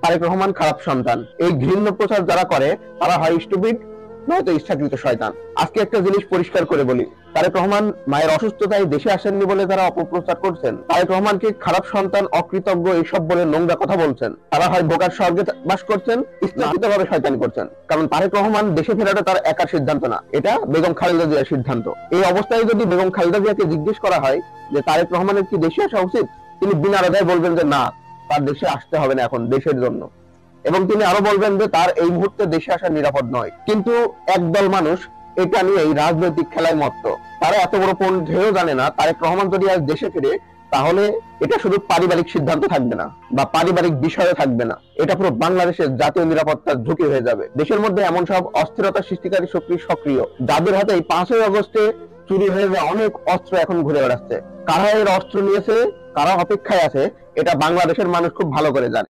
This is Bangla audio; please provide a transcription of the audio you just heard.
তারেক রহমান খারাপ সন্তান, এই ঘৃণ্য প্রচার যারা করে তারা হয় স্টুপিড নয়তো ইচ্ছাকৃত শয়তান। আজকে একটা জিনিস পরিষ্কার করে বলি, তারেক রহমান মায়ের অসুস্থতায় দেশে আসেননি বলে যারা অপপ্রচার করছেন, তারেক রহমানকে খারাপ সন্তান, অকৃতজ্ঞ এইসব বলে নোংরা কথা বলছেন, তারা হয় বোকার স্বর্গে বাস করছেন, ইচ্ছাকৃত ভাবে শয়তানি করছেন। কারণ তারেক রহমান দেশে ফেরাটা তার একার সিদ্ধান্ত না, এটা বেগম খালেদা জিয়ার সিদ্ধান্ত। এই অবস্থায় যদি বেগম খালেদা জিয়াকে জিজ্ঞেস করা হয় যে তারেক রহমানের কি দেশে আসা উচিত, তিনি বিনা দ্বিধায় বলবেন যে না, তার দেশে আসতে হবে না এখন দেশের জন্য। এবং তিনি আরো বলবেন যে তার এই মুহূর্তে দেশে আসা নিরাপদ নয়। কিন্তু একদল মানুষ এটা নিয়ে এই রাজনৈতিক খেলায় মত্ত। তারা এত বড় পণ্ডিতও জানে না তারেক রহমান যদি আজ দেশে ফিরে, তাহলে এটা শুধু পারিবারিক সিদ্ধান্ত থাকবে না বা পারিবারিক বিষয়ে থাকবে না, এটা পুরো বাংলাদেশের জাতীয় নিরাপত্তার ঝুঁকি হয়ে যাবে। দেশের মধ্যে এমন সব অস্থিরতা সৃষ্টিকারী শক্তি সক্রিয়, যাদের হাতে এই 5ই আগস্টে চুরি হয়ে যাওয়া অনেক অস্ত্র এখন ঘুরে বেড়াচ্ছে। কারা এর অস্ত্র নিয়েছে, কারা অপেক্ষায় আছে, এটা বাংলাদেশের মানুষ খুব ভালো করে জানে।